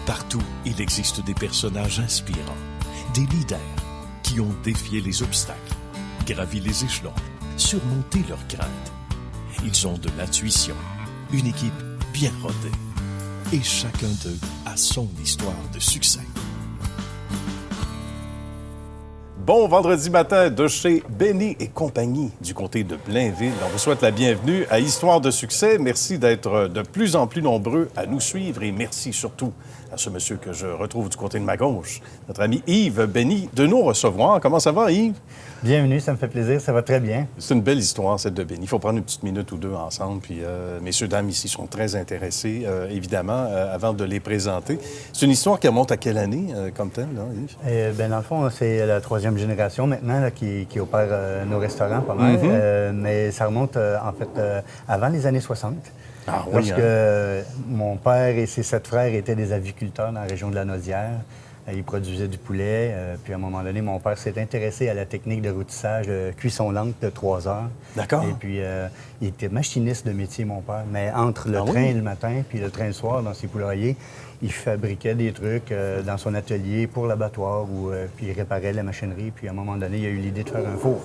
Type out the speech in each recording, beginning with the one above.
Partout, il existe des personnages inspirants, des leaders qui ont défié les obstacles, gravi les échelons, surmonté leurs craintes. Ils ont de l'intuition, une équipe bien rodée. Et chacun d'eux a son histoire de succès. Bon vendredi matin de chez Benny et compagnie du comté de Blainville. On vous souhaite la bienvenue à Histoire de succès. Merci d'être de plus en plus nombreux à nous suivre et merci surtout à ce monsieur que je retrouve du côté de ma gauche, notre ami Yves Benny, de nous recevoir. Comment ça va, Yves? Bienvenue, ça me fait plaisir, ça va très bien. C'est une belle histoire, celle de Benny. Il faut prendre une petite minute ou deux ensemble, puis messieurs, dames ici sont très intéressés, évidemment, avant de les présenter. C'est une histoire qui remonte à quelle année, comme telle, là, Yves? Dans le fond, c'est la troisième génération maintenant là, qui opère nos restaurants pas mal, mais ça remonte, en fait, avant les années 60. Ah, oui, parce que mon père et ses 7 frères étaient des aviculteurs dans la région de la Naudière. Ils produisaient du poulet. Puis à un moment donné, mon père s'est intéressé à la technique de rôtissage, de cuisson lente de 3 heures. D'accord. Et puis, il était machiniste de métier, mon père. Mais entre le train le matin puis le train le soir, dans ses poulaillers, il fabriquait des trucs dans son atelier pour l'abattoir, puis il réparait la machinerie. Puis à un moment donné, il a eu l'idée de faire un four.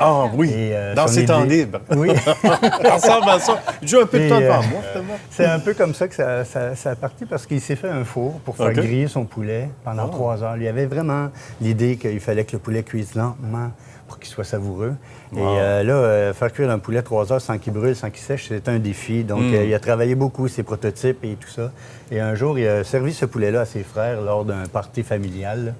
Ah oui, dans ses temps libres. Oui. Ça ressemble à ça. J'ai un peu de temps devant moi, finalement. C'est un peu comme ça que ça a parti, parce qu'il s'est fait un four pour faire griller son poulet pendant 3 heures. Il avait vraiment l'idée qu'il fallait que le poulet cuise lentement pour qu'il soit savoureux. Et faire cuire un poulet 3 heures sans qu'il brûle, sans qu'il sèche, c'est un défi. Donc, il a travaillé beaucoup, ses prototypes et tout ça. Et un jour, il a servi ce poulet-là à ses frères lors d'un party familial.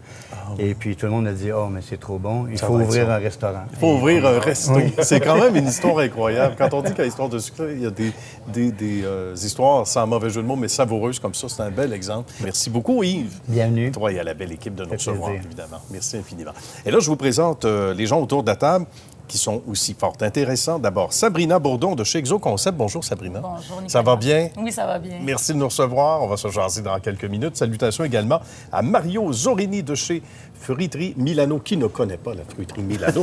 Et puis, tout le monde a dit « Oh, mais c'est trop bon, il faut ouvrir un restaurant. » Il faut ouvrir un resto. Oui. C'est quand même une histoire incroyable. Quand on dit qu'il y a histoire de succès, il y a des histoires sans mauvais jeu de mots, mais savoureuses comme ça. C'est un bel exemple. Merci beaucoup, Yves. Bienvenue. Toi et à la belle équipe de nous recevoir, évidemment. Merci infiniment. Et là, je vous présente les gens autour de la table qui sont aussi fort intéressants. D'abord, Sabrina Bourdon de chez Exo Concept. Bonjour, Sabrina. Bonjour, Nicolas. Ça va bien? Oui, ça va bien. Merci de nous recevoir. On va se jaser dans quelques minutes. Salutations également à Mario Zorini de chez Fruiterie Milano. Qui ne connaît pas la Fruiterie Milano?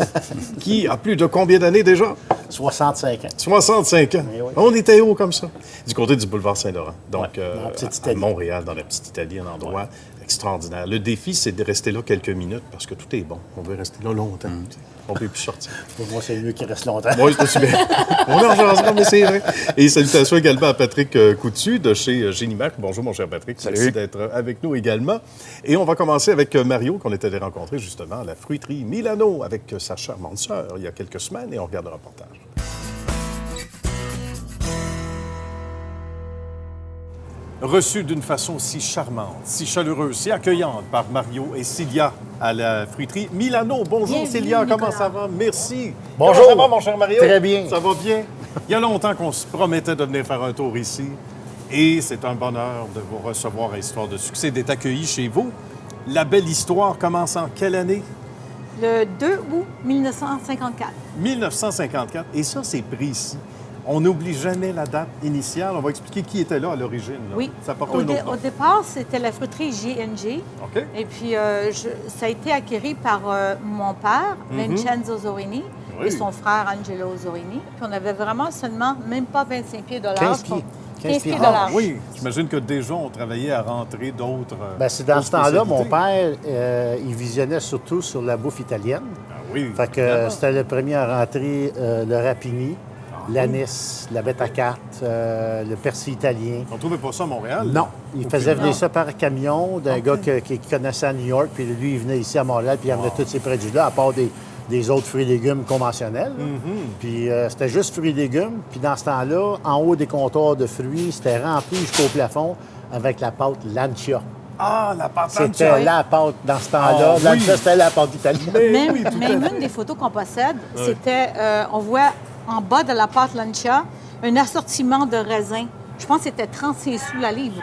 Qui a plus de combien d'années déjà? 65 ans. 65 ans. Oui. On était où comme ça? Du côté du boulevard Saint-Laurent. Donc, dans la petite à Italie. Montréal, dans la petite Italie, un endroit extraordinaire. Le défi, c'est de rester là quelques minutes parce que tout est bon. On veut rester là longtemps. On ne peut plus sortir. Pour moi, c'est mieux qu'il reste longtemps. Oui, c'est aussi bien. On en jasera, mais c'est vrai. Et salutations également à Patrick Coutu de chez Génimac. Bonjour, mon cher Patrick. Salut. Merci d'être avec nous également. Et on va commencer avec Mario, qu'on est allé rencontrer justement à la fruiterie Milano avec sa charmante sœur il y a quelques semaines. Et on regarde le reportage. Reçu d'une façon si charmante, si chaleureuse, si accueillante par Mario et Cilia à la fruiterie Milano. Bonjour, Bienvenue, Cilia, Nicolas. comment ça va? Merci. Bonjour. Comment ça va, mon cher Mario? Très bien. Ça va bien? Il y a longtemps qu'on se promettait de venir faire un tour ici. Et c'est un bonheur de vous recevoir à Histoire de succès, d'être accueillis chez vous. La belle histoire commence en quelle année? Le 2 août 1954. 1954. Et ça, c'est pris ici. On n'oublie jamais la date initiale. On va expliquer qui était là à l'origine. Là. Oui. Ça portait un autre nom. Au départ, c'était la fruiterie G&G. OK. Et puis, ça a été acquéri par mon père, Vincenzo Zorini, Oui. et son frère Angelo Zorini. Puis, on avait vraiment seulement même pas 25 pieds de large. 15 pieds. 15 pieds de Ah, large. Oui, j'imagine que déjà, on travaillait à rentrer d'autres. Ben, c'est dans ce temps-là, mon spécialités. père, il visionnait surtout sur la bouffe italienne. Ah oui. Fait que évidemment. c'était le premier à rentrer le rapini, l'anis, la bête à carte, le persil italien. On ne trouvait pas ça à Montréal? Non, il faisait Non. venir ça par camion d'un gars qui connaissait à New York, puis lui, il venait ici à Montréal, puis il amenait tous ces produits-là, à part des autres fruits et légumes conventionnels. Puis c'était juste fruits et légumes. Puis dans ce temps-là, en haut des comptoirs de fruits, c'était rempli jusqu'au plafond avec la pâte Lancia. Ah, la pâte C'était Lancia. la pâte dans ce temps-là. Ah, Lancia, oui. c'était la pâte italienne. Même, oui, tout à même fait. une des photos qu'on possède, c'était, on voit en bas de la pâte Lancia un assortiment de raisins. Je pense que c'était 36 sous la livre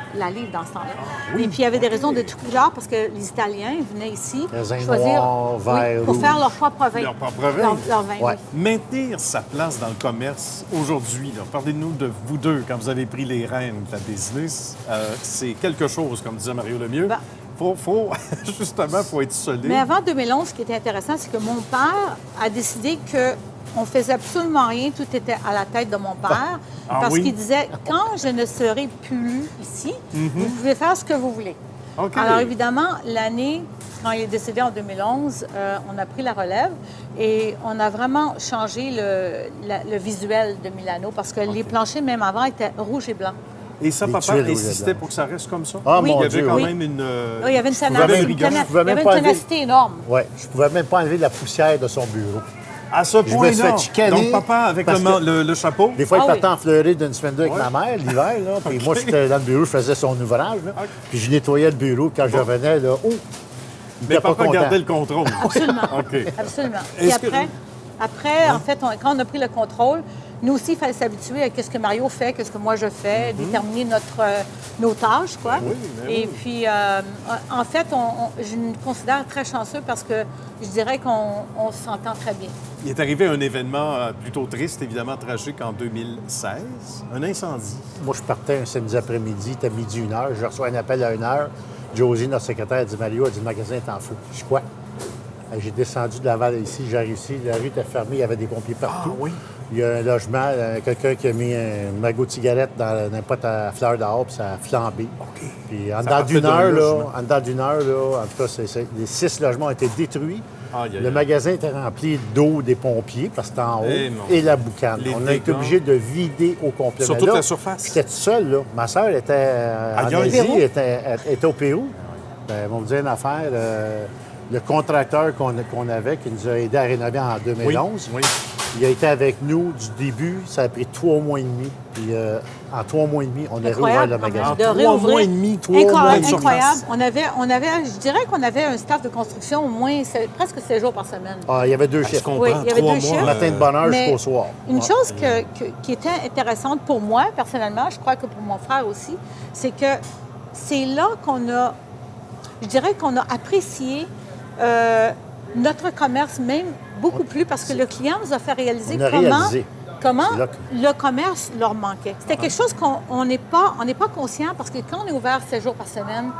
dans ce temps-là. Et puis, il y avait des raisins de toutes couleurs parce que les Italiens venaient ici Raisins noirs, verts, pour rouges. faire leur propre vin. Leur propre vin. Leur vin, Ouais. oui. Maintenir sa place dans le commerce aujourd'hui, là, parlez-nous de vous deux quand vous avez pris les rênes de la business. C'est quelque chose, comme disait Mario Lemieux. Ben- Justement, faut être solide. Mais avant 2011, ce qui était intéressant, c'est que mon père a décidé que on faisait absolument rien, tout était à la tête de mon père, Ah parce oui? qu'il disait, quand je ne serai plus ici, vous pouvez faire ce que vous voulez. OK. Alors, évidemment, l'année, quand il est décédé en 2011, on a pris la relève et on a vraiment changé le visuel de Milano parce que les planchers, même avant, étaient rouges et blancs. Et ça, Les papa tuiles rouges et insistait blancs. pour que ça reste comme ça? Ah, Il y mon avait Dieu, quand oui. même une... Oui, il y avait une pouvais même- ténacité, je pouvais même une pas enlever- ténacité énorme. Oui, je pouvais même pas enlever la poussière de son bureau. À ce me suis point-là. fait chicaner Donc, papa, avec parce que- le chapeau. Des fois, Ah il oui. partait en Floride d'une semaine d'heure avec ma mère, l'hiver, là. Puis moi, j'étais dans le bureau, je faisais son ouvrage, là. Puis je nettoyais le bureau. Puis quand je revenais, là, oh! Il Mais était pas papa content. gardait le contrôle. Absolument. OK. Absolument. Puis Est-ce que- après, en fait, quand on a pris le contrôle, nous aussi, il fallait s'habituer à ce que Mario fait, ce que moi je fais, déterminer nos tâches, quoi. Oui, ben Et oui. puis, en fait, je me considère très chanceux parce que je dirais qu'on s'entend très bien. Il est arrivé un événement plutôt triste, évidemment tragique, en 2016. Un incendie. Moi, je partais un samedi après-midi, il était midi 1h, je reçois un appel à 1h. Josie, notre secrétaire, a dit Mario, a dit le magasin est en feu. Je dis quoi? J'ai descendu de Laval ici, j'arrive ici, la rue était fermée, il y avait des pompiers partout. Ah oui? Il y a un logement, quelqu'un qui a mis un magot de cigarette dans un pot à fleurs dehors, puis ça a flambé. OK. Puis en Ça dedans partait d'une d'un heure, là, logement. en dedans d'une heure, là, en tout cas, les 6 logements ont été détruits. Aïe, aïe, Le aïe. magasin était rempli d'eau des pompiers, parce que c'était en haut, Eh mon et la boucane. Les On a été dégâts. obligé de vider au complet. Sur Mais toute là, la surface? J'étais tout seul, là. Ma soeur était en Ailleurs? Asie, Pérou? était au Pérou. Ben, ils vont me dire une affaire. Le contracteur qu'on avait, qui nous a aidés à rénover en 2011, Oui. il a été avec nous du début. Ça a pris 3 mois et demi. Puis en 3 mois et demi, on a réouvert le magasin. En De 3 réouvrir. mois et demi, 3 Incroyable, mois de surface. incroyable. Je dirais qu'on avait un staff de construction au moins presque 7 jours par semaine. Ah, il y avait 2 Je chiffres. comprends. Oui, il y avait 3 2 mois, chiffres. Matin de bonne heure Mais jusqu'au soir. Une Ouais. chose qui était intéressante pour moi, personnellement, je crois que pour mon frère aussi, c'est que c'est là je dirais qu'on a apprécié notre commerce même beaucoup plus parce que le client nous a fait réaliser On a réalisé. comment C'est là que- le commerce leur manquait. C'était quelque chose qu'on n'est pas conscient parce que quand on est ouvert 7 jours par semaine,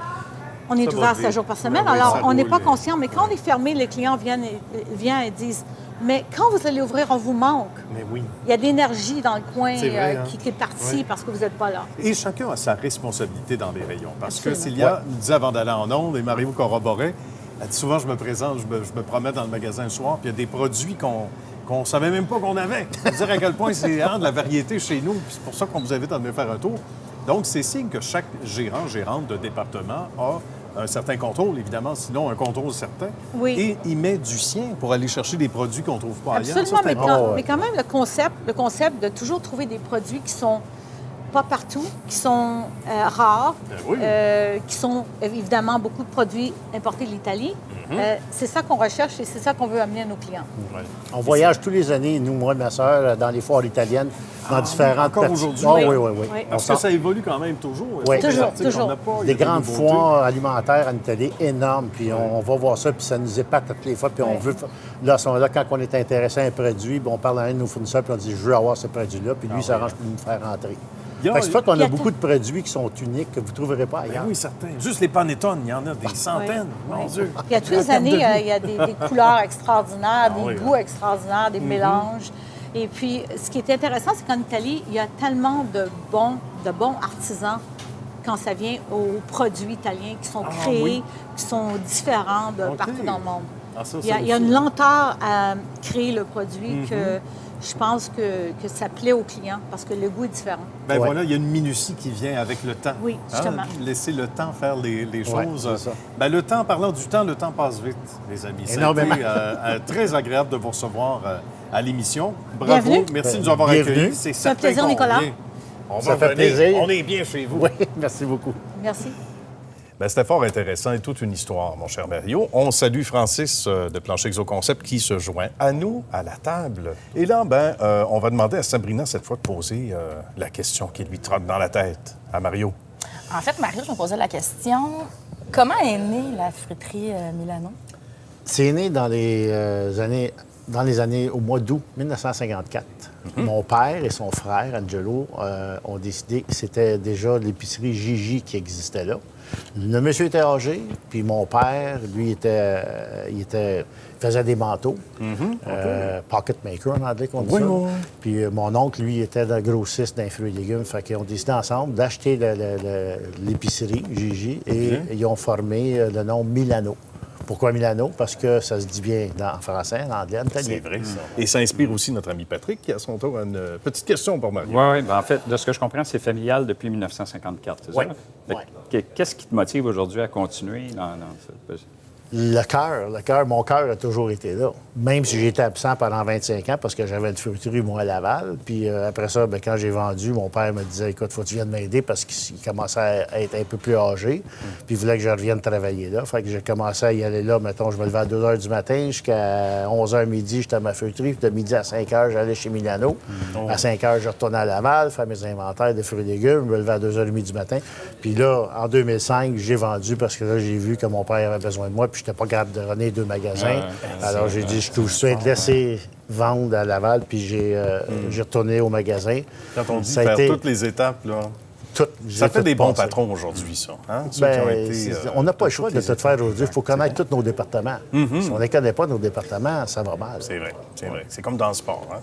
on est Ça va ouvert vite. 7 jours par semaine, Ben oui, alors ça on n'est roule. pas conscient. Mais quand on est fermé, les clients viennent et disent « Mais quand vous allez ouvrir, on vous manque. Mais oui. Il y a de l'énergie dans le coin C'est vrai, hein? qui est partie Oui. parce que vous n'êtes pas là. » Et chacun a sa responsabilité dans les rayons. Parce que Absolument. Célia nous disait avant d'aller en ondes, et Marie-vous corroborait, elle dit souvent, je me présente, je me promets dans le magasin le soir, puis il y a des produits qu'on ne savait même pas qu'on avait. Pour dire à quel point c'est de la variété chez nous, puis c'est pour ça qu'on vous invite à venir faire un tour. Donc, c'est signe que chaque gérante de département a un certain contrôle, évidemment, sinon un contrôle certain. Oui. Et il met du sien pour aller chercher des produits qu'on ne trouve pas ailleurs. Absolument, Ça, c'est important. mais quand même, le concept de toujours trouver des produits qui sont pas partout, qui sont rares, Ben oui. qui sont évidemment beaucoup de produits importés de l'Italie. Mhm. C'est ça qu'on recherche et c'est ça qu'on veut amener à nos clients. Ouais. On voyage tous les années, nous, moi et ma soeur, dans les foires italiennes, dans différentes encore parties. aujourd'hui? Ah, Oui. oui, oui, oui. Oui. Parce On que ça évolue quand même toujours. Oui. Il y a des Toujours, articles qu'on toujours. n'a pas, il y a Des grandes nouveautés. foires alimentaires en Italie énormes, puis on va voir ça, puis ça nous épate toutes les fois, puis on veut... Là, à ce moment-là, quand on est intéressé à un produit, puis on parle à un de nos fournisseurs, puis on dit « Je veux avoir ce produit-là » puis lui, il s'arrange pour nous faire rentrer. Il y a- Fait que c'est fait qu'on il y a a beaucoup de produits qui sont uniques, que vous ne trouverez pas Ben ailleurs. oui, certain. Juste les panétones, il y en a des centaines. Mon Dieu. Puis à tous les années, il y a des couleurs extraordinaires, des oui, goûts extraordinaires, des mélanges. Et puis, ce qui est intéressant, c'est qu'en Italie, il y a tellement de bons artisans quand ça vient aux produits italiens qui sont créés, oui. qui sont différents de OK. partout dans le monde. Ah, ça, Il y a aussi. une lenteur à créer le produit que je pense que ça plaît aux clients parce que le goût est différent. Ben Ouais. voilà, il y a une minutie qui vient avec le temps. Oui, justement. Laisser le temps faire les Ouais, choses. c'est ça. Ben, le temps, parlant du temps, le temps passe vite, les amis. Ça a Énormément. été très agréable de vous recevoir à l'émission. Bravo. Bienvenue. Merci de nous avoir Bienvenue. accueillis. C'est un certain plaisir, qu'on Nicolas. revient. On Ça va fait revenir. plaisir. On est bien chez vous. Oui, merci beaucoup. Merci. Ben, c'était fort intéressant et toute une histoire, mon cher Mario. On salue Francis de Plancher Exo Concept qui se joint à nous, à la table. Et là, on va demander à Sabrina cette fois de poser la question qui lui trotte dans la tête à Mario. En fait, Mario, je me posais la question, comment est née la fruiterie Milano? C'est né dans les années dans les années, au mois d'août 1954, mon père et son frère, Angelo, ont décidé que c'était déjà l'épicerie Gigi qui existait là. Le monsieur était âgé, puis mon père, lui, il faisait des manteaux, pocket maker en anglais qu'on dit ça. Puis mon oncle, lui, était dans le grossiste d'un fruits et légumes. Fait qu'ils ont décidé ensemble d'acheter l'épicerie Gigi et ils ont formé le nom Milano. Pourquoi Milano? Parce que ça se dit bien en français, en anglais, en italien. C'est vrai, ça. Et ça inspire aussi notre ami Patrick, qui, à son tour, a une petite question pour Mario. Oui, en fait, de ce que je comprends, c'est familial depuis 1954, c'est Oui. ça? Qu'est-ce qui te motive aujourd'hui à continuer dans cette... Mon cœur a toujours été là. Même si j'étais absent pendant 25 ans parce que j'avais une fruiterie, moi, à Laval. Puis après ça, quand j'ai vendu, mon père me disait, écoute, faut que tu viennes m'aider parce qu'il commençait à être un peu plus âgé. Puis il voulait que je revienne travailler là. Fait que j'ai commencé à y aller là. Mettons, je me levais à 2 h du matin jusqu'à 11 h midi, j'étais à ma fruiterie. Puis de midi à 5 h, j'allais chez Milano. À 5 h, je retournais à Laval, faire mes inventaires de fruits et légumes. Je me levais à 2 h 30 du matin. Puis là, en 2005, j'ai vendu parce que là, j'ai vu que mon père avait besoin de moi. Puis j'étais pas capable de runner 2 magasins. Alors, j'ai dit, je suis de laisser vendre à Laval, puis j'ai retourné au magasin. Quand on dit Ça a faire été toutes les étapes, là, j'ai ça fait tout des bons passé. patrons aujourd'hui, ça. Hein? Ceux qui ont été, On n'a pas le choix toutes de les tout faire étapes. aujourd'hui. Il faut connaître tous nos départements. Si on ne les connaît pas, nos départements, ça va mal. C'est vrai, c'est vrai. C'est comme dans le sport. Hein?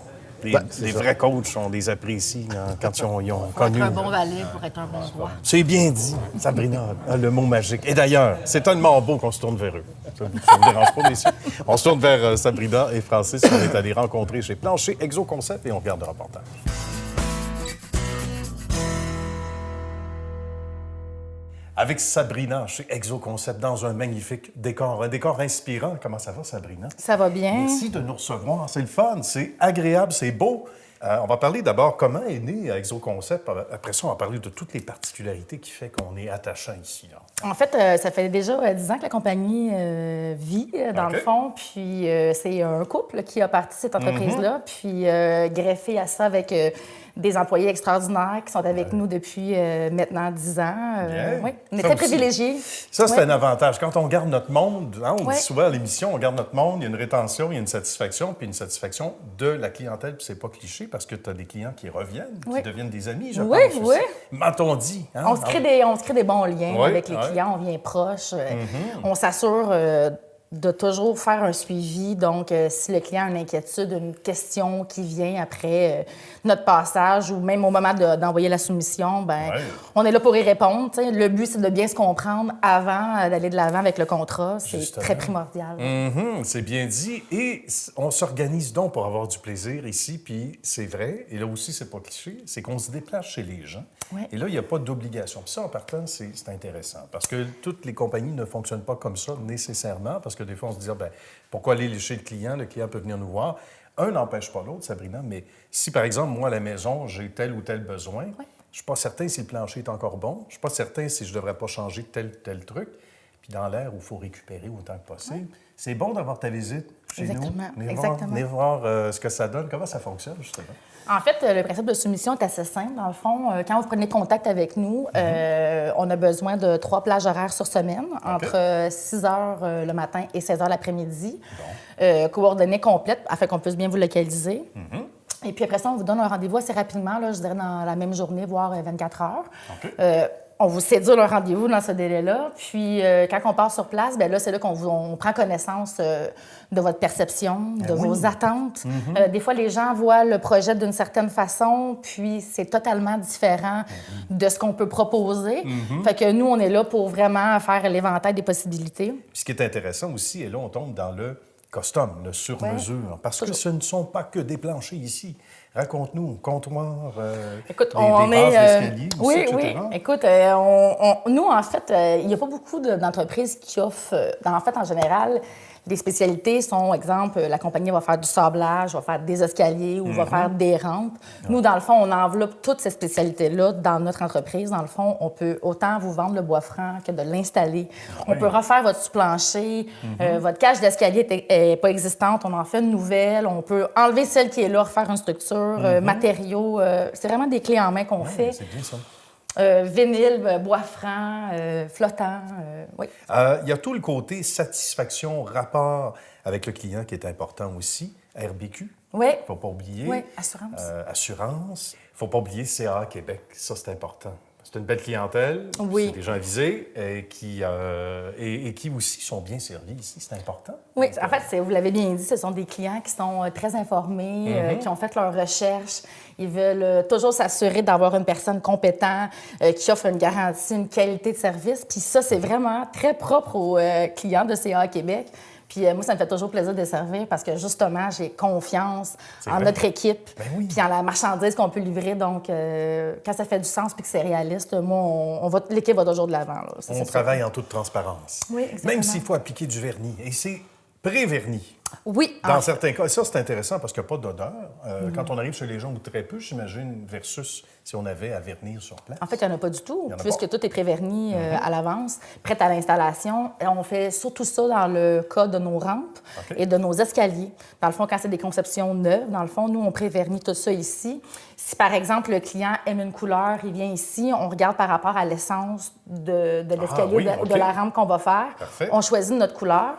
C'est Les ça. vrais coachs, on les apprécie quand ils ont Pour être connu. un bon valet, pour être un bon roi. C'est bien dit, Sabrina, le mot magique. Et d'ailleurs, c'est tellement beau qu'on se tourne vers eux. Ça ne vous dérange pas, messieurs? On se tourne vers Sabrina et Francis. On est allés rencontrer chez Plancher Exo Concept et on regarde le reportage. Avec Sabrina chez Exo Concept dans un magnifique décor, un décor inspirant. Comment ça va, Sabrina? Ça va bien. Merci de nous recevoir. C'est le fun, c'est agréable, c'est beau. On va parler d'abord comment est né Exo Concept. Après ça, on va parler de toutes les particularités qui fait qu'on est attachant ici. Là. En fait, ça fait déjà 10 ans que la compagnie vit, dans le fond. Puis c'est un couple qui a parti cette entreprise-là. Puis greffé à ça avec des employés extraordinaires qui sont avec nous depuis maintenant 10 ans. Oui, on est Ça très aussi. privilégiés. Ça, c'est Ouais. un avantage. Quand on garde notre monde, hein, on Ouais. dit souvent à l'émission, on garde notre monde, il y a une rétention, il y a une satisfaction, puis une satisfaction de la clientèle. Puis c'est pas cliché parce que tu as des clients qui reviennent, Oui. qui deviennent des amis, je Oui, pense. oui. M'a-t-on dit? Hein? On se crée des bons liens Ouais, avec les ouais. clients, on vient proche. On s'assure de toujours faire un suivi. Donc, si le client a une inquiétude, une question qui vient après notre passage ou même au moment d'envoyer la soumission, ben, Ouais. on est là pour y répondre. T'sais. Le but, c'est de bien se comprendre avant d'aller de l'avant avec le contrat. C'est Justement. très primordial. C'est bien dit. Et on s'organise donc pour avoir du plaisir ici. Puis c'est vrai, et là aussi, c'est pas cliché, c'est qu'on se déplace chez les gens. Ouais. Et là, il n'y a pas d'obligation. Puis ça, en partant, c'est intéressant. Parce que toutes les compagnies ne fonctionnent pas comme ça nécessairement. Parce que des fois, on se dit, ben, pourquoi aller chez le client peut venir nous voir. Un n'empêche pas l'autre, Sabrina, mais si, par exemple, moi, à la maison, j'ai tel ou tel besoin, je ne suis pas certain si le plancher est encore bon, je ne suis pas certain si je ne devrais pas changer tel ou tel truc. Puis dans l'air où il faut récupérer autant que possible, c'est bon d'avoir ta visite chez Exactement, nous. exactement. Venez voir ce que ça donne, comment ça fonctionne, justement. En fait, le principe de soumission est assez simple. Dans le fond, quand vous prenez contact avec nous, on a besoin de 3 plages horaires sur semaine, entre 6 h le matin et 16 h l'après-midi, coordonnées complètes afin qu'on puisse bien vous localiser. Et puis après ça, on vous donne un rendez-vous assez rapidement, là, je dirais dans la même journée, voire 24 heures. On vous cédule un rendez-vous dans ce délai-là. Puis, quand on part sur place, bien là, c'est là qu'on prend connaissance de votre perception, de vos attentes. Des fois, les gens voient le projet d'une certaine façon, puis c'est totalement différent de ce qu'on peut proposer. Fait que nous, on est là pour vraiment faire l'éventail des possibilités. Puis ce qui est intéressant aussi, et là, on tombe dans le custom, le sur-mesure, parce que ce ne sont pas que des planchers ici. Raconte-nous, comptoir, Écoute, des on bases est... d'escalier aussi, oui, etc. oui. Écoute, nous, en fait, il n'y a pas beaucoup d'entreprises qui offrent... en fait, en général, les spécialités sont, exemple, la compagnie va faire du sablage, va faire des escaliers ou va faire des rampes. Nous, dans le fond, on enveloppe toutes ces spécialités-là dans notre entreprise. Dans le fond, on peut autant vous vendre le bois franc que de l'installer. On peut refaire votre sous-plancher. Votre cage d'escalier n'est pas existante. On en fait une nouvelle. On peut enlever celle qui est là, refaire une structure, matériaux. C'est vraiment des clés en main qu'on fait. C'est bien ça. Vinyle, bois franc, flottant, oui. Il y a tout le côté satisfaction, rapport avec le client qui est important aussi. RBQ. Oui. Il ne faut pas oublier. Oui, assurance. Assurance. Il ne faut pas oublier CA Québec. Ça, c'est important. C'est une belle clientèle. Oui. C'est des gens avisés et qui aussi sont bien servis ici. C'est important. Oui, en fait, vous l'avez bien dit, ce sont des clients qui sont très informés, qui ont fait leurs recherches. Ils veulent toujours s'assurer d'avoir une personne compétente qui offre une garantie, une qualité de service. Puis ça, c'est vraiment très propre aux clients de CA Québec. Puis moi, ça me fait toujours plaisir de servir parce que justement, j'ai confiance en notre équipe, puis en la marchandise qu'on peut livrer. Donc, quand ça fait du sens puis que c'est réaliste, moi, l'équipe va toujours de l'avant. On travaille en toute transparence. Oui, exactement. Même s'il faut appliquer du vernis. Et c'est pré-vernis. Oui. Dans certains cas. Ça, c'est intéressant parce qu'il n'y a pas d'odeur. Quand on arrive chez les gens, ou très peu, j'imagine, versus si on avait à vernir sur place. En fait, il n'y en a pas du tout, Il y en a puisque pas. tout est préverni à l'avance, prêt à l'installation. Et on fait surtout ça dans le cas de nos rampes et de nos escaliers. Dans le fond, quand c'est des conceptions neuves, dans le fond, nous, on prévernit tout ça ici. Si, par exemple, le client aime une couleur, il vient ici, on regarde par rapport à l'essence de l'escalier, de la rampe qu'on va faire. Parfait. On choisit notre couleur.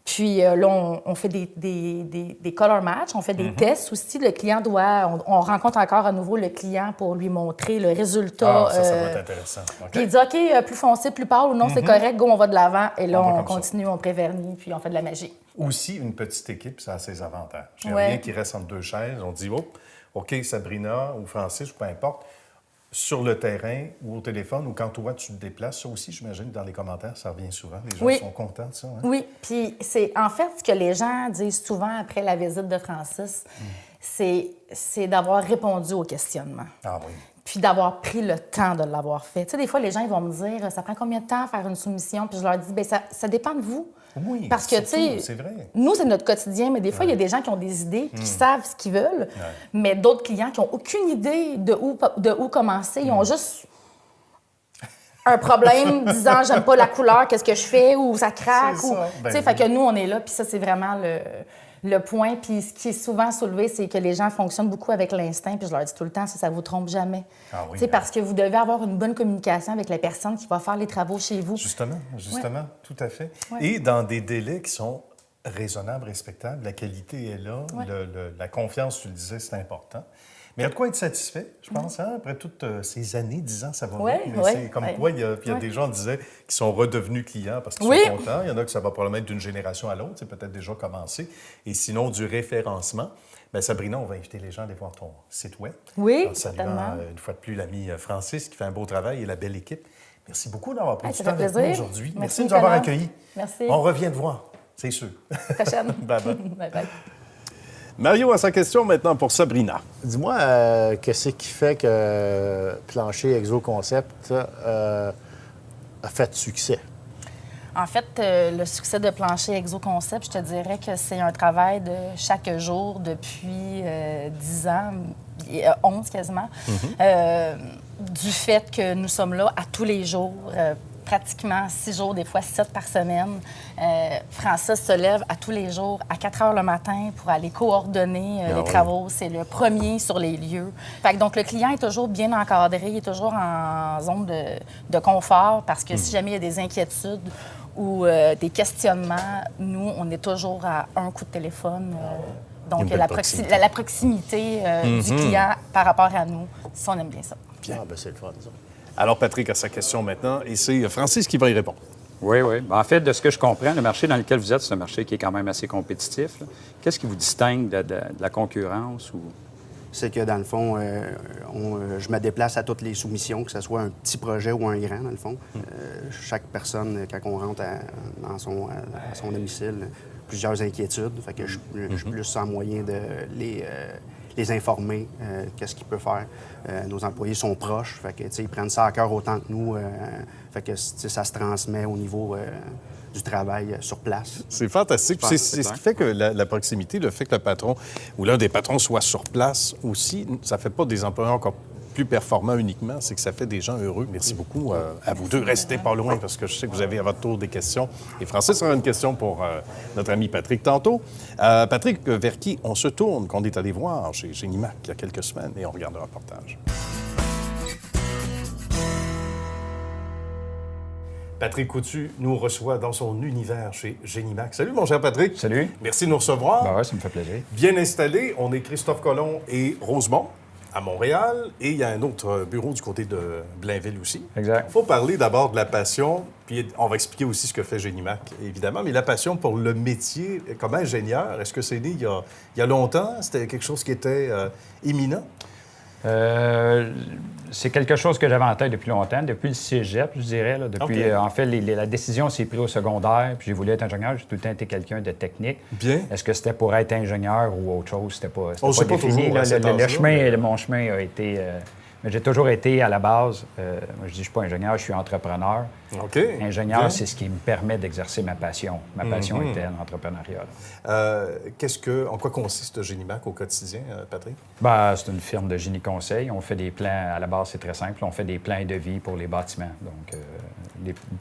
Puis là, on fait des color match, on fait des tests aussi. Le client on rencontre encore à nouveau le client pour lui montrer le résultat. Ça va être intéressant. Okay. Puis il dit, OK, plus foncé, plus pâle, ou non, c'est correct, go, on va de l'avant. Et là, On va on continue, on prévernit, puis on fait de la magie. Aussi, une petite équipe, ça a ses avantages. Il n'y a Ouais. rien qui reste entre deux chaises. On dit, oh, OK, Sabrina ou Francis, ou peu importe, sur le terrain ou au téléphone ou quand toi, tu te déplaces, ça aussi, j'imagine, dans les commentaires, ça revient souvent. Les gens sont contents de ça. Hein? Oui, puis c'est en fait ce que les gens disent souvent après la visite de Francis, c'est d'avoir répondu au questionnement. Ah oui. Puis d'avoir pris le temps de l'avoir fait. Tu sais, des fois, les gens ils vont me dire, ça prend combien de temps à faire une soumission? Puis je leur dis, bien, ça dépend de vous. Oui, parce que, tu sais, c'est vrai. nous, c'est notre quotidien, mais des fois, il y a des gens qui ont des idées, qui savent ce qu'ils veulent, mais d'autres clients qui n'ont aucune idée de où commencer. Ils ont juste un problème disant, j'aime pas la couleur, qu'est-ce que je fais, ou ça craque. C'est ça. Tu sais, fait que nous, on est là, puis ça, c'est vraiment le point. Puis ce qui est souvent soulevé, c'est que les gens fonctionnent beaucoup avec l'instinct, puis je leur dis tout le temps, ça vous trompe jamais. Ah oui, Tu sais, parce que vous devez avoir une bonne communication avec la personne qui va faire les travaux chez vous. Justement, tout à fait. Ouais. Et dans des délais qui sont raisonnables, respectables, la qualité est là, la confiance, tu le disais, c'est important. Mais il y a de quoi être satisfait, je pense, hein? Après toutes ces années, 10 ans, ça va bien. Mais c'est comme quoi, il y a des gens, on disait, qui sont redevenus clients parce qu'ils sont contents. Il y en a que ça va probablement être d'une génération à l'autre, c'est peut-être déjà commencé. Et sinon, du référencement. Bien, Sabrina, on va inviter les gens à aller voir ton site web. Oui, en saluant, certainement. une fois de plus, l'ami Francis, qui fait un beau travail, et la belle équipe. Merci beaucoup d'avoir pris du Ça temps fait avec nous plaisir. aujourd'hui. Merci de nous avoir Nicolas. accueillis. Merci. On revient te voir, c'est sûr. Prochaine. Bye-bye. Bye-bye. Mario a sa question maintenant pour Sabrina. Dis-moi, qu'est-ce qui fait que Plancher Exo Concept a fait succès? En fait, le succès de Plancher Exo Concept, je te dirais que c'est un travail de chaque jour depuis 10 ans, 11 quasiment, du fait que nous sommes là à tous les jours, pratiquement 6 jours, des fois 7 par semaine. Francis se lève à tous les jours à 4 heures le matin pour aller coordonner les travaux. C'est le premier sur les lieux. Fait que donc, le client est toujours bien encadré, il est toujours en zone de confort parce que si jamais il y a des inquiétudes ou des questionnements, nous, on est toujours à un coup de téléphone. Donc, la proximité du client par rapport à nous, ça, on aime bien ça. Ah, ben c'est le fun, ça. Alors, Patrick a sa question maintenant et c'est Francis qui va y répondre. Oui, oui. En fait, de ce que je comprends, le marché dans lequel vous êtes, c'est un marché qui est quand même assez compétitif. Là. Qu'est-ce qui vous distingue de la concurrence? Ou... C'est que, dans le fond, je me déplace à toutes les soumissions, que ce soit un petit projet ou un grand, dans le fond. Chaque personne, quand on rentre à son domicile, plusieurs inquiétudes. Fait que je suis plus sans moyen de les informer, qu'est-ce qu'ils peuvent faire. Nos employés sont proches, fait que, ils prennent ça à cœur autant que nous. Fait que ça se transmet au niveau du travail sur place. C'est fantastique. C'est ce qui fait que la proximité, le fait que le patron ou l'un des patrons soit sur place aussi, ça ne fait pas des employés encore plus performants uniquement, c'est que ça fait des gens heureux. Merci beaucoup à vous deux. Restez pas loin parce que je sais que vous avez à votre tour des questions. Et Francis aura une question pour notre ami Patrick tantôt. Patrick, vers qui on se tourne, qu'on est allé voir chez Génimac il y a quelques semaines et on regarde le reportage. Patrick Coutu nous reçoit dans son univers chez Génimac. Salut, mon cher Patrick. Salut. Merci de nous recevoir. Ben ouais, ça me fait plaisir. Bien installé, on est Christophe Colomb et Rosemont à Montréal. Et il y a un autre bureau du côté de Blainville aussi. Exact. Il faut parler d'abord de la passion, puis on va expliquer aussi ce que fait Génimac, évidemment. Mais la passion pour le métier comme ingénieur, est-ce que c'est né il y a longtemps? C'était quelque chose qui était imminent? C'est quelque chose que j'avais en tête depuis longtemps, depuis le cégep, je dirais. Là, depuis, OK. En fait, la décision s'est prise au secondaire, puis j'ai voulu être ingénieur. J'ai tout le temps été quelqu'un de technique. Bien. Est-ce que c'était pour être ingénieur ou autre chose? C'était pas, On sait pas défini. toujours à Là, cet le âge-là, chemin, mais- mon chemin a été... mais j'ai toujours été, à la base, moi je dis je suis pas ingénieur, je suis entrepreneur. OK. Ingénieur, Bien. c'est ce qui me permet d'exercer ma passion. Ma passion était l'entrepreneuriat. En quoi consiste Génimac au quotidien, Patrick? Ben, c'est une firme de génie conseil. On fait des plans, à la base, c'est très simple. On fait des plans de vie pour les bâtiments. Donc,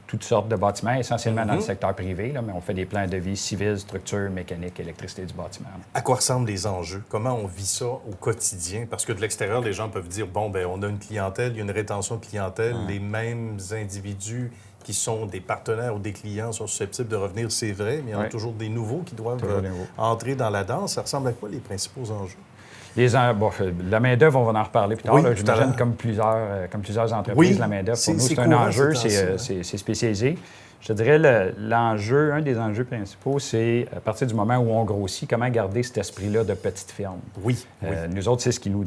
toutes sortes de bâtiments, essentiellement dans le secteur privé, là, mais on fait des plans de vie civils, structures, mécaniques, électricité du bâtiment. À quoi ressemblent les enjeux? Comment on vit ça au quotidien? Parce que de l'extérieur, les gens peuvent dire, bon, ben on a une clientèle, il y a une rétention de clientèle, les mêmes individus qui sont des partenaires ou des clients sont susceptibles de revenir, c'est vrai, mais il y en a Oui. toujours des nouveaux qui doivent Toujours des nouveaux. entrer dans la danse. Ça ressemble à quoi les principaux enjeux? La main-d'œuvre, on va en reparler plus tard. Oui, là. tout à J'imagine l'heure. comme plusieurs entreprises, Oui, la main-d'œuvre, c'est- pour nous, c'est c'est un courant, enjeu, ces temps-ci, c'est spécialisé. Je te dirais, l'enjeu, un des enjeux principaux, c'est à partir du moment où on grossit, comment garder cet esprit-là de petite firme. Oui. Nous autres, c'est ce qui nous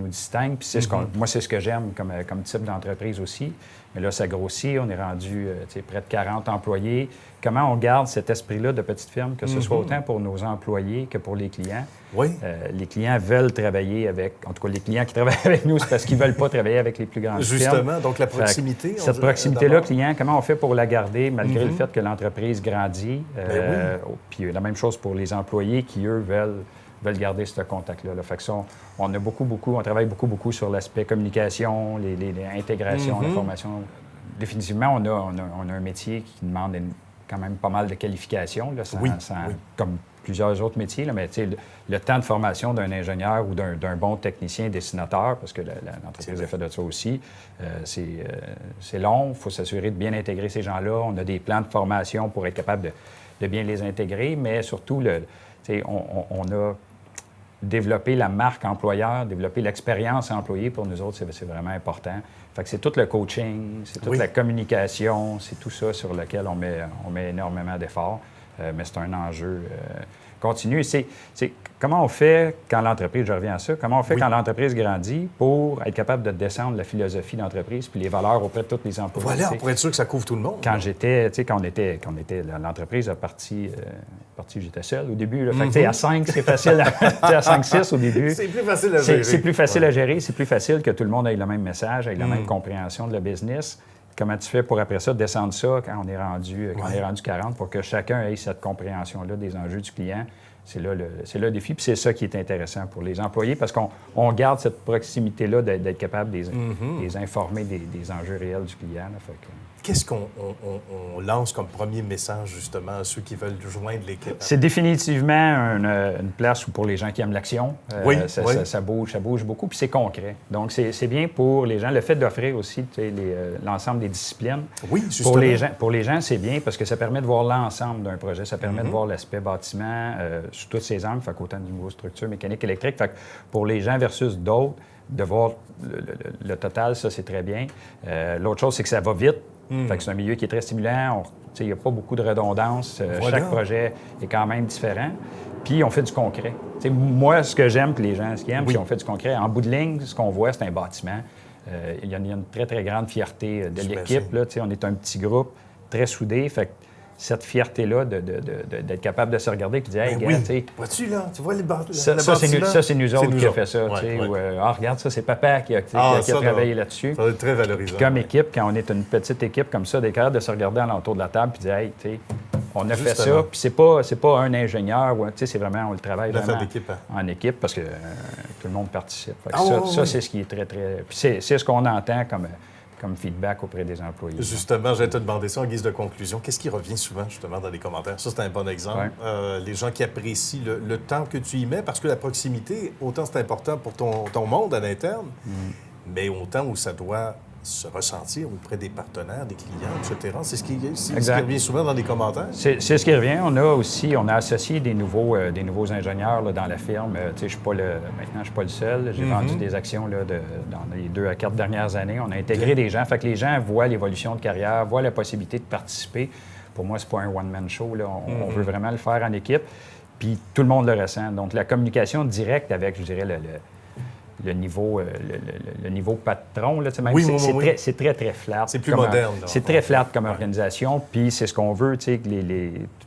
distingue, puis moi, c'est ce que j'aime comme type d'entreprise aussi. Mais là, ça grossit, on est rendu près de 40 employés. Comment on garde cet esprit-là de petite firme, que ce soit autant pour nos employés que pour les clients? Oui. Les clients veulent travailler avec... En tout cas, les clients qui travaillent avec nous, c'est parce qu'ils ne veulent pas travailler avec les plus grandes firmes. Justement, donc la Fait que proximité. cette proximité-là, client, comment on fait pour la garder malgré le fait que l'entreprise grandit? Puis la même chose pour les employés qui, eux, veulent garder ce contact-là. Là. Fait que ça, on travaille beaucoup sur l'aspect communication, les intégrations, la formation. Définitivement, on a un métier qui demande quand même pas mal de qualifications, là, comme plusieurs autres métiers. Là, mais le temps de formation d'un ingénieur ou d'un bon technicien dessinateur, parce que l'entreprise est faite de ça aussi, c'est long. Il faut s'assurer de bien intégrer ces gens-là. On a des plans de formation pour être capable de bien les intégrer, mais surtout, on a développer la marque employeur, développer l'expérience employée, pour nous autres, c'est vraiment important. Fait que c'est tout le coaching, c'est toute la communication, c'est tout ça sur lequel on met énormément d'efforts. Mais c'est un enjeu continu. C'est comment on fait quand l'entreprise, je reviens à ça, comment on fait quand l'entreprise grandit pour être capable de descendre la philosophie d'entreprise puis les valeurs auprès de tous les employés. Voilà, T'sais. pour être sûr que ça couvre tout le monde. Quand l'entreprise a parti, j'étais seul au début. Là. Fait que, à 5, c'est facile. À 5-6 au début. C'est plus facile à gérer. C'est plus facile à gérer. C'est plus facile que tout le monde ait le même message, ait la même compréhension de la business. Comment tu fais pour, après ça, descendre ça quand on est rendu 40 pour que chacun ait cette compréhension-là des enjeux du client? C'est là le défi, puis c'est ça qui est intéressant pour les employés parce qu'on garde cette proximité-là d'être capable de les informer des enjeux réels du client. Là. Fait que... Qu'est-ce qu'on lance comme premier message, justement, à ceux qui veulent joindre l'équipe? C'est définitivement une place où pour les gens qui aiment l'action. Ça bouge beaucoup, puis c'est concret. Donc, c'est bien pour les gens. Le fait d'offrir aussi l'ensemble des disciplines. Oui, justement. Pour les gens, c'est bien parce que ça permet de voir l'ensemble d'un projet. Ça permet de voir l'aspect bâtiment sous toutes ses angles, fait qu'autant du niveau structure, mécanique, électrique. Fait que pour les gens versus d'autres, de voir le total, ça, c'est très bien. L'autre chose, c'est que ça va vite. Fait que c'est un milieu qui est très stimulant. Il n'y a pas beaucoup de redondance. Chaque projet est quand même différent. Puis, on fait du concret. Moi, ce que j'aime, puis les gens, ce qu'ils aiment, c'est qu'on fait du concret. En bout de ligne, ce qu'on voit, c'est un bâtiment. Il y a une très, très grande fierté de l'équipe. Là, on est un petit groupe, très soudé. Fait que cette fierté-là d'être capable de se regarder et de dire, hey, gars, tu sais. Vois-tu, là? Tu vois les bâtiments? Ça, c'est nous autres qui a fait ça. Ouais. Regarde, ça, c'est papa qui a travaillé là-dessus. Ça va être très valorisant. Puis comme équipe, quand on est une petite équipe comme ça, d'être capable de se regarder alentour de la table et de dire, hey, tu sais, on a fait ça. Puis c'est pas un ingénieur, tu sais, c'est vraiment, on le travaille vraiment en équipe parce que tout le monde participe. Fait que ça, c'est ce qui est très, très. Puis c'est ce qu'on entend comme feedback auprès des employés. Justement, j'allais te demander ça en guise de conclusion. Qu'est-ce qui revient souvent, justement, dans les commentaires? Ça, c'est un bon exemple. Ouais. Les gens qui apprécient le temps que tu y mets, parce que la proximité, autant c'est important pour ton monde à l'interne, mais autant où ça doit se ressentir auprès des partenaires, des clients, etc. C'est ce qui Exact. revient souvent dans les commentaires. C'est ce qui revient. On a associé des nouveaux ingénieurs là, dans la firme. Maintenant, je ne suis pas le seul. J'ai vendu des actions là, dans les 2 à 4 dernières années. On a intégré des gens. Fait que les gens voient l'évolution de carrière, voient la possibilité de participer. Pour moi, c'est pas un one-man show. Là. On veut vraiment le faire en équipe. Puis tout le monde le ressent. Donc, la communication directe avec, je dirais, le niveau patron, là, c'est très, très flat. C'est plus moderne. C'est très flat comme organisation, puis c'est ce qu'on veut, que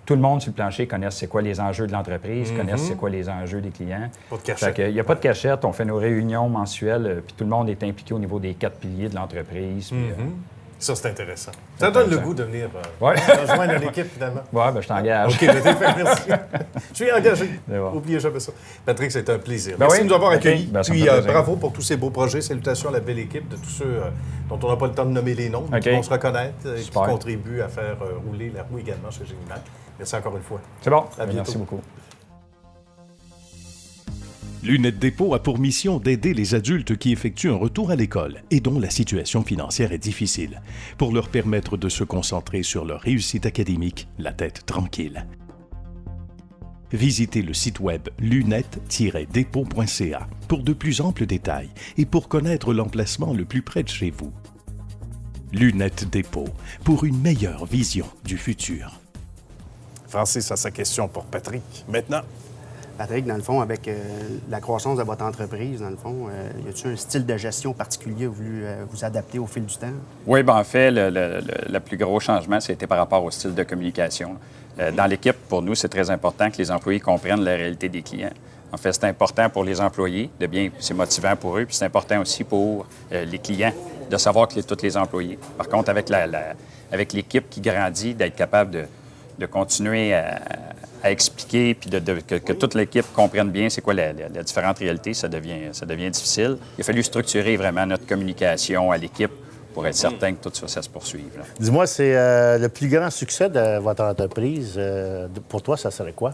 tout le monde sur le plancher connaisse c'est quoi les enjeux de l'entreprise, connaisse c'est quoi les enjeux des clients. Pas de cachette. Il n'y a pas de cachette, on fait nos réunions mensuelles, puis tout le monde est impliqué au niveau des 4 piliers de l'entreprise. Puis, ça, c'est intéressant. Ça donne le goût de venir rejoindre l'équipe, finalement. Oui, bien, je t'engage. OK, merci. Je suis engagé. Bon. N'oubliez jamais ça. Patrick, c'était un plaisir. Ben Merci oui. de nous avoir accueillis. Ben, ça me Puis, fait plaisir. bravo pour tous ces beaux projets. Salutations à la belle équipe de tous ceux dont on n'a pas le temps de nommer les noms, mais qui vont se reconnaître et qui Super. contribuent à faire rouler la roue également chez Génimac. Merci encore une fois. C'est bon. À bientôt. Merci beaucoup. Lunettes Dépôt a pour mission d'aider les adultes qui effectuent un retour à l'école et dont la situation financière est difficile, pour leur permettre de se concentrer sur leur réussite académique, la tête tranquille. Visitez le site web lunettes-dépôt.ca pour de plus amples détails et pour connaître l'emplacement le plus près de chez vous. Lunettes Dépôt, pour une meilleure vision du futur. Francis a sa question pour Patrick. Maintenant, Patrick, dans le fond, avec la croissance de votre entreprise, dans le fond, y a-t-il un style de gestion particulier voulu vous adapter au fil du temps? Oui, bien en fait, le plus gros changement, c'était par rapport au style de communication. Dans l'équipe, pour nous, c'est très important que les employés comprennent la réalité des clients. En fait, c'est important pour les employés, c'est motivant pour eux, puis c'est important aussi pour les clients de savoir que tous les employés. Par contre, avec l'équipe qui grandit, d'être capable de continuer à expliquer, puis que toute l'équipe comprenne bien c'est quoi la différente réalité, ça devient difficile. Il a fallu structurer vraiment notre communication à l'équipe pour être certain que tout ça se poursuive. Là. Dis-moi, c'est le plus grand succès de votre entreprise. Pour toi, ça serait quoi?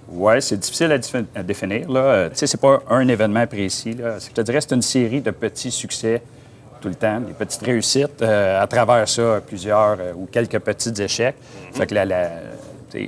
Oui, c'est difficile à définir. Là. Tu sais, c'est pas un événement précis. Là. Je te dirais que c'est une série de petits succès tout le temps, des petites réussites. À travers ça, plusieurs ou quelques petits échecs. Fait que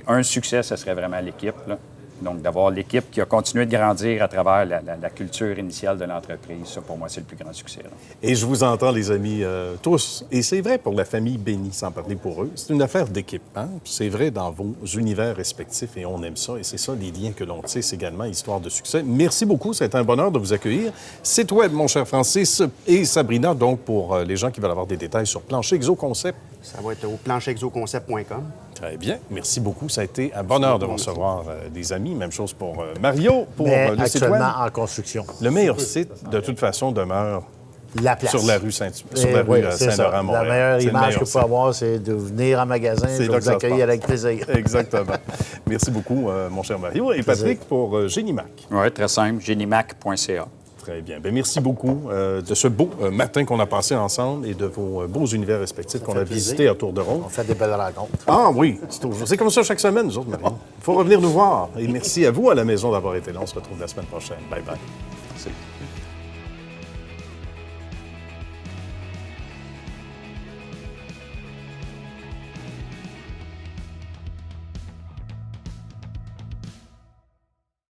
un succès, ce serait vraiment l'équipe. Là. Donc, d'avoir l'équipe qui a continué de grandir à travers la culture initiale de l'entreprise, ça, pour moi, c'est le plus grand succès. Là. et je vous entends, les amis, tous, et c'est vrai pour la famille Béni, sans parler pour eux, c'est une affaire d'équipe. Hein? C'est vrai dans vos univers respectifs, et on aime ça, et c'est ça, les liens que l'on tisse également, histoire de succès. Merci beaucoup, c'est un bonheur de vous accueillir. Site web, mon cher Francis et Sabrina, donc, pour les gens qui veulent avoir des détails sur Plancher Exo Concept. Ça va être au plancherexoconcept.com. Très bien. Merci beaucoup. Ça a été un bonheur de recevoir des amis. Même chose pour Mario, pour Mais le site web. actuellement en construction. Le meilleur site, de toute façon, demeure La place. sur la rue Oui, c'est ça. Saint-Laurent, Montréal. La meilleure C'est le image meilleur que vous pouvez avoir, c'est de venir en magasin, C'est de là que vous ça se accueillir passe. avec plaisir. Exactement. Merci beaucoup, mon cher Mario. Et Patrick, pour Génimac. Oui, très simple, génimac.ca. Très bien. Bien, merci beaucoup de ce beau matin qu'on a passé ensemble et de vos beaux univers respectifs qu'on a visités à tour de rôle. On fait des belles rencontres. Ah oui, c'est comme ça chaque semaine, nous autres, Marie. Il faut revenir nous voir. Et merci à vous à la maison d'avoir été là. On se retrouve la semaine prochaine. Bye bye. Merci.